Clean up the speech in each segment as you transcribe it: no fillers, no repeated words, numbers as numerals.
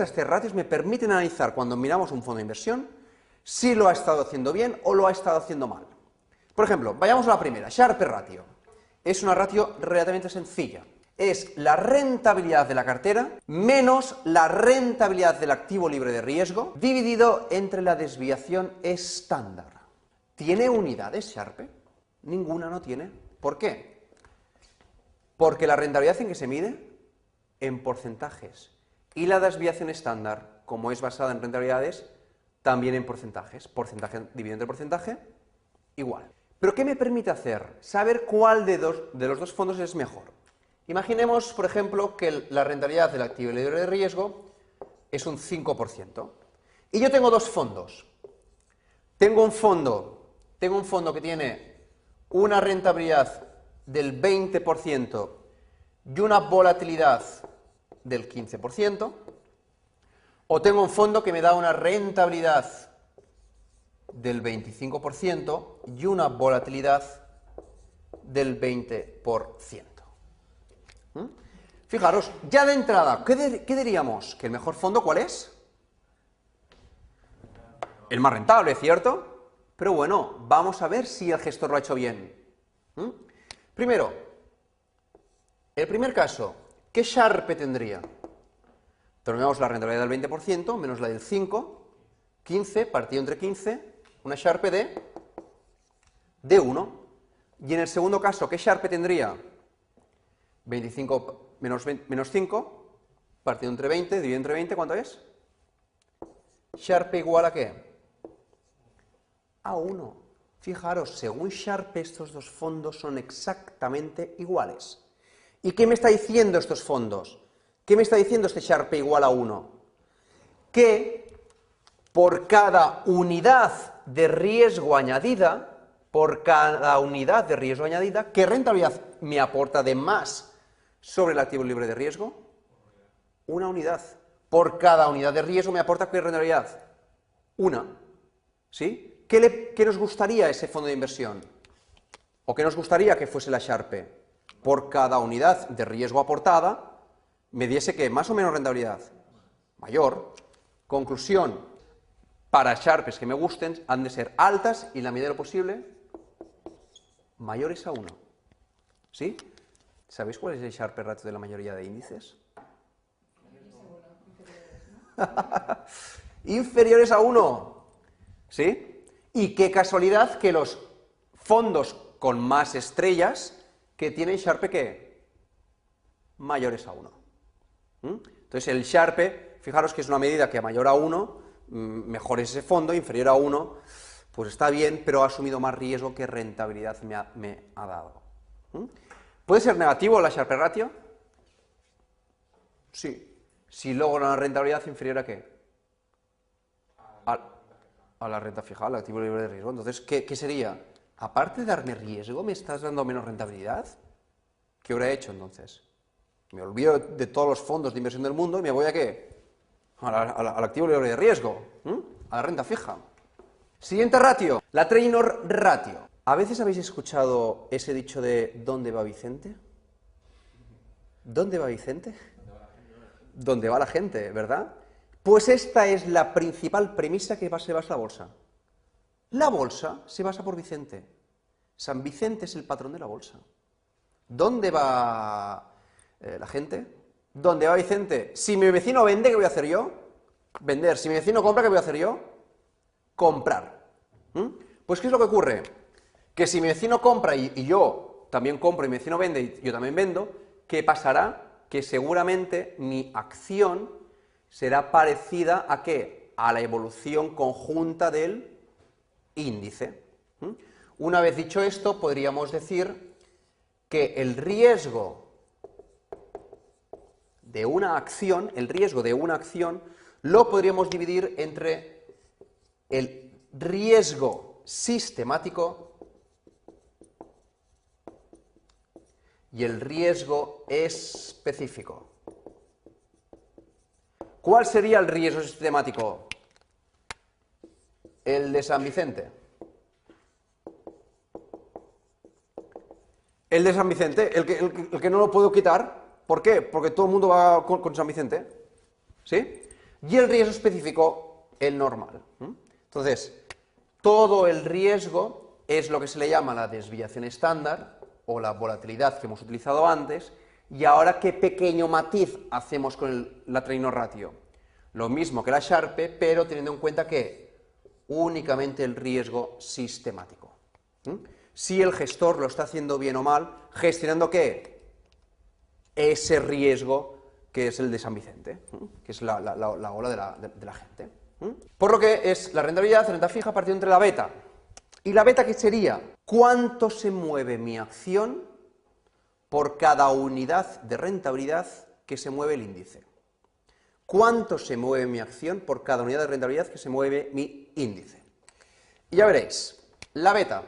estas tres ratios me permiten analizar cuando miramos un fondo de inversión si lo ha estado haciendo bien o lo ha estado haciendo mal. Por ejemplo, vayamos a la primera, Sharpe ratio. Es una ratio relativamente sencilla. Es la rentabilidad de la cartera menos la rentabilidad del activo libre de riesgo dividido entre la desviación estándar. ¿Tiene unidades Sharpe? Ninguna no tiene. ¿Por qué? Porque la rentabilidad en que se mide en porcentajes y la desviación estándar, como es basada en rentabilidades, también en porcentajes. Porcentaje dividido entre porcentaje, igual. ¿Pero qué me permite hacer? Saber cuál de los dos fondos es mejor. Imaginemos, por ejemplo, que la rentabilidad del activo libre de riesgo es un 5%. Y yo tengo dos fondos. Tengo un fondo que tiene una rentabilidad del 20% y una volatilidad del 15%, o tengo un fondo que me da una rentabilidad del 25% y una volatilidad del 20%. Fijaros, ya de entrada, ¿qué diríamos? ¿Que el mejor fondo cuál es? El más rentable, ¿cierto? Pero bueno, vamos a ver si el gestor lo ha hecho bien. Primero, el primer caso, ¿qué Sharpe tendría? Tenemos la rentabilidad del 20% menos la del 5, 15, partido entre 15, una Sharpe de 1. Y en el segundo caso, ¿qué Sharpe tendría? 25 menos 5, partido entre 20, dividido entre 20, ¿cuánto es? Sharpe igual a ¿qué? A 1. Fijaros, según Sharpe, estos dos fondos son exactamente iguales. ¿Y qué me está diciendo estos fondos? ¿Qué me está diciendo este Sharpe igual a 1? Que por cada unidad de riesgo añadida, ¿qué rentabilidad me aporta de más sobre el activo libre de riesgo? Una unidad. Por cada unidad de riesgo me aporta ¿qué rentabilidad? Una. ¿Sí? ¿Qué nos gustaría ese fondo de inversión? ¿O qué nos gustaría que fuese la Sharpe? Por cada unidad de riesgo aportada me diese ¿qué? Más o menos rentabilidad. Mayor. Conclusión. Para Sharpes que me gusten han de ser altas y en la medida de lo posible mayores a 1. ¿Sí? ¿Sabéis cuál es el Sharpe ratio de la mayoría de índices? Inferiores a 1. ¿Sí? Y qué casualidad que los fondos con más estrellas que tienen Sharpe ¿qué? Mayores a 1. Entonces el Sharpe, fijaros que es una medida que a mayor a 1, mejor es ese fondo, inferior a 1, pues está bien, pero ha asumido más riesgo que rentabilidad me ha dado. ¿Puede ser negativo la Sharpe ratio? Sí. Si logro una rentabilidad inferior a ¿qué? A la renta fija, al activo libre de riesgo. Entonces, ¿qué sería? Aparte de darme riesgo, ¿me estás dando menos rentabilidad? ¿Qué habré hecho entonces? Me olvido de todos los fondos de inversión del mundo y me voy a ¿qué? Al activo libre de riesgo, a la renta fija. Siguiente ratio, la Treynor ratio. ¿A veces habéis escuchado ese dicho de ¿dónde va Vicente? ¿Dónde va Vicente? ¿Dónde va la gente, verdad? Pues esta es la principal premisa que se basa la bolsa. La bolsa se basa por Vicente. San Vicente es el patrón de la bolsa. ¿Dónde va la gente? ¿Dónde va Vicente? Si mi vecino vende, ¿qué voy a hacer yo? Vender. Si mi vecino compra, ¿qué voy a hacer yo? Comprar. Pues ¿qué es lo que ocurre? Que si mi vecino compra y yo también compro y mi vecino vende y yo también vendo, ¿qué pasará? Que seguramente mi acción será parecida ¿a qué? A la evolución conjunta del índice. Una vez dicho esto, podríamos decir que el riesgo de una acción, lo podríamos dividir entre el riesgo sistemático y el riesgo específico. ¿Cuál sería el riesgo sistemático? El de San Vicente. El de San Vicente, el que no lo puedo quitar. ¿Por qué? Porque todo el mundo va con San Vicente. ¿Sí? y el riesgo específico, el normal. Entonces, todo el riesgo es lo que se le llama la desviación estándar, o la volatilidad que hemos utilizado antes, y ahora, ¿qué pequeño matiz hacemos con la Trainor Ratio? Lo mismo que la Sharpe, pero teniendo en cuenta que únicamente el riesgo sistemático. Si el gestor lo está haciendo bien o mal, gestionando ¿qué? Ese riesgo que es el de San Vicente, que es la ola de la gente. Por lo que es la renta fija partiendo entre la beta. ¿Y la beta qué sería? ¿Cuánto se mueve mi acción por cada unidad de rentabilidad que se mueve el índice? ¿Cuánto se mueve mi acción por cada unidad de rentabilidad que se mueve mi índice? Y ya veréis, la beta.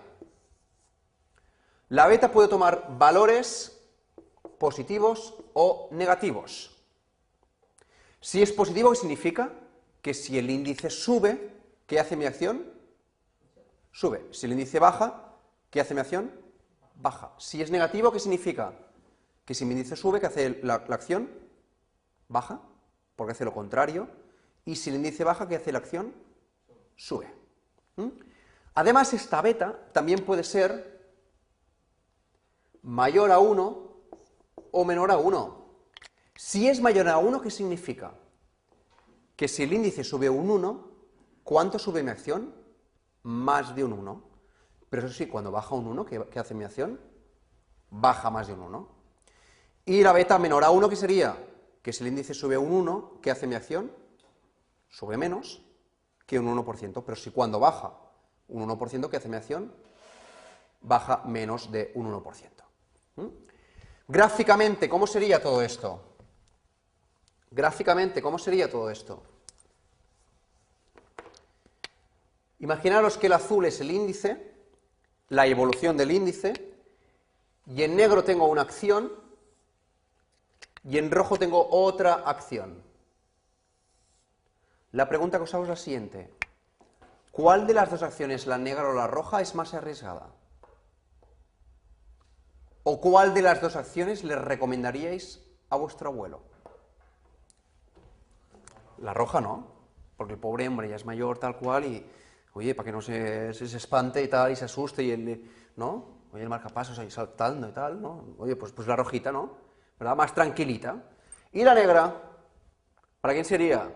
La beta puede tomar valores positivos o negativos. Si es positivo, ¿qué significa? Que si el índice sube, ¿qué hace mi acción? Sube. Si el índice baja, ¿qué hace mi acción? Baja. Si es negativo, ¿qué significa? Que si mi índice sube, ¿qué hace la acción? Baja, porque hace lo contrario. Y si el índice baja, ¿qué hace la acción? Sube. Además, esta beta también puede ser mayor a 1 o menor a 1. Si es mayor a 1, ¿qué significa? Que si el índice sube un 1, ¿cuánto sube mi acción? Más de un 1. Pero eso sí, cuando baja un 1, ¿qué hace mi acción? Baja más de un 1. Y la beta menor a 1, ¿qué sería? Que si el índice sube un 1, ¿qué hace mi acción? Sube menos que un 1%. Pero si cuando baja un 1%, ¿qué hace mi acción? Baja menos de un 1%. Gráficamente, ¿cómo sería todo esto? Gráficamente, ¿cómo sería todo esto? Imaginaros que el azul es el índice, la evolución del índice, y en negro tengo una acción, y en rojo tengo otra acción. La pregunta que os hago es la siguiente. ¿Cuál de las dos acciones, la negra o la roja, es más arriesgada? ¿O cuál de las dos acciones le recomendaríais a vuestro abuelo? La roja no, porque el pobre hombre ya es mayor tal cual y, oye, para que no se espante y tal y se asuste y él, ¿no? Oye, el marcapasos ahí saltando y tal, ¿no? Oye, pues la rojita, ¿no? ¿Verdad? Más tranquilita. Y la negra, ¿para quién sería?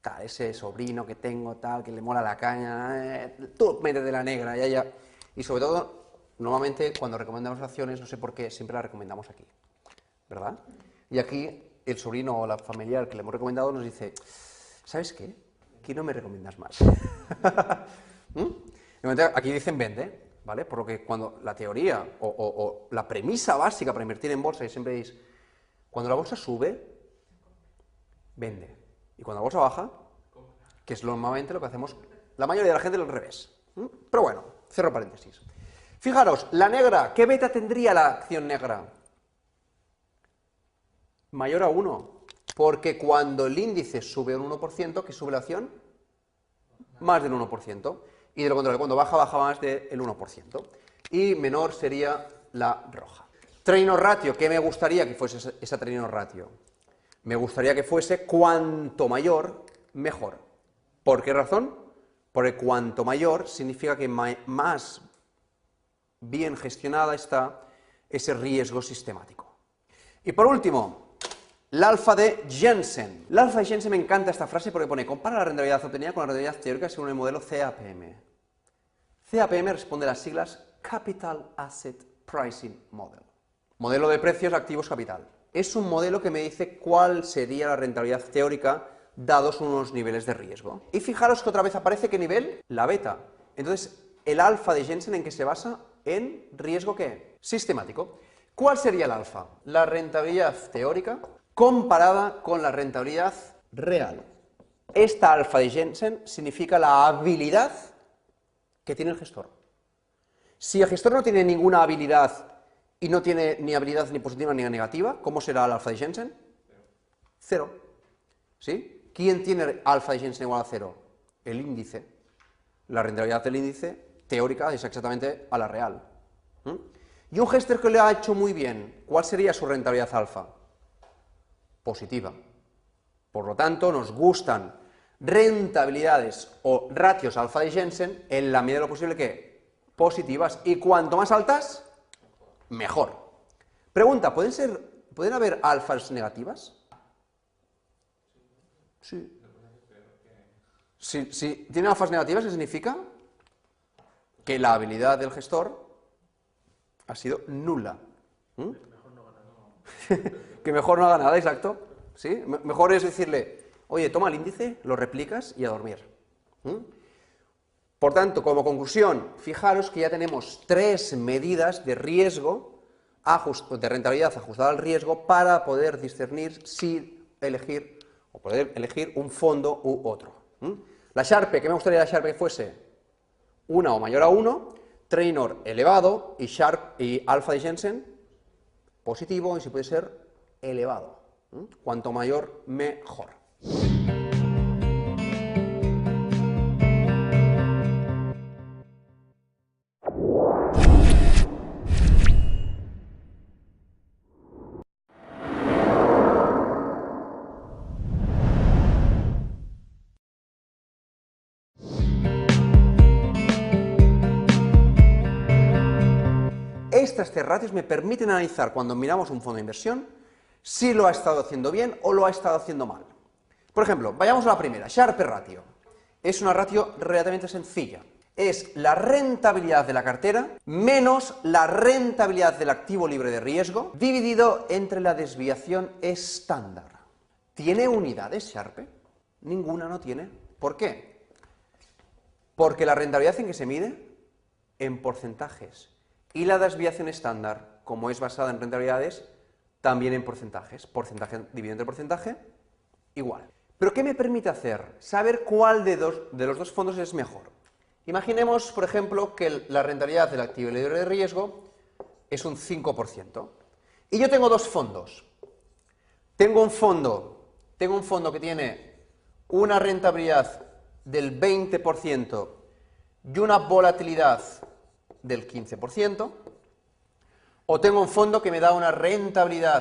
Tal, ese sobrino que tengo, tal, que le mola la caña, tú métete la negra, ya. Y sobre todo, normalmente cuando recomendamos acciones, no sé por qué, siempre las recomendamos aquí, ¿verdad? Y aquí el sobrino o la familiar que le hemos recomendado nos dice, ¿sabes qué? Aquí no me recomiendas más. Aquí dicen vende, ¿vale? Por lo que cuando la teoría o la premisa básica para invertir en bolsa, y siempre es, cuando la bolsa sube, vende. Y cuando la bolsa baja, que es normalmente lo que hacemos la mayoría de la gente al revés. Pero bueno, cierro paréntesis. Fijaros, la negra, ¿qué beta tendría la acción negra? Mayor a 1, porque cuando el índice sube un 1%, ¿qué sube la acción? Más del 1%. Y de lo contrario, cuando baja, baja más del 1%. Y menor sería la roja. Trainor ratio, ¿qué me gustaría que fuese esa trainor ratio? Me gustaría que fuese cuanto mayor, mejor. ¿Por qué razón? Porque cuanto mayor significa que más bien gestionada está ese riesgo sistemático. Y por último, la alfa de Jensen. La alfa de Jensen me encanta esta frase porque pone, compara la rentabilidad obtenida con la rentabilidad teórica según el modelo CAPM. CAPM responde a las siglas Capital Asset Pricing Model. Modelo de precios activos capital. Es un modelo que me dice cuál sería la rentabilidad teórica dados unos niveles de riesgo. Y fijaros que otra vez aparece ¿qué nivel? La beta. Entonces, el alfa de Jensen, ¿en qué se basa? En riesgo ¿qué? Sistemático. ¿Cuál sería el alfa? La rentabilidad teórica comparada con la rentabilidad real. Esta alfa de Jensen significa la habilidad que tiene el gestor. Si el gestor no tiene ninguna habilidad y no tiene ni habilidad ni positiva ni negativa, ¿cómo será el alfa de Jensen? 0. ¿Sí? ¿Quién tiene alfa de Jensen igual a 0? El índice. La rentabilidad del índice teórica es exactamente a la real. Y un gestor que lo ha hecho muy bien, ¿cuál sería su rentabilidad alfa? Positiva. Por lo tanto, nos gustan rentabilidades o ratios alfa de Jensen en la medida de lo posible que positivas, y cuanto más altas, mejor. Pregunta, ¿pueden haber alfas negativas? Sí. Si tiene alfas negativas, ¿qué significa? Que la habilidad del gestor ha sido nula. Que mejor no haga nada, exacto. ¿Sí? Mejor es decirle, oye, toma el índice, lo replicas y a dormir. Por tanto, como conclusión, fijaros que ya tenemos 3 medidas de riesgo, de rentabilidad ajustada al riesgo, para poder discernir si elegir o poder elegir un fondo u otro. La Sharpe, ¿qué me gustaría la Sharpe que fuese? 1 o mayor a 1, Trainor elevado y alfa de Jensen positivo, y si puede ser elevado. Cuanto mayor, mejor. Estas tres ratios me permiten analizar, cuando miramos un fondo de inversión, si lo ha estado haciendo bien o lo ha estado haciendo mal. Por ejemplo, vayamos a la primera, Sharpe ratio. Es una ratio relativamente sencilla. Es la rentabilidad de la cartera menos la rentabilidad del activo libre de riesgo dividido entre la desviación estándar. ¿Tiene unidades Sharpe? Ninguna no tiene. ¿Por qué? Porque la rentabilidad en que se mide en porcentajes. Y la desviación estándar, como es basada en rentabilidades, también en porcentajes. Porcentaje dividido entre porcentaje, igual. ¿Pero qué me permite hacer? Saber cuál de los dos fondos es mejor. Imaginemos, por ejemplo, que la rentabilidad del activo libre de riesgo es un 5%. Y yo tengo dos fondos. Tengo un fondo que tiene una rentabilidad del 20% y una volatilidad del 15%, o tengo un fondo que me da una rentabilidad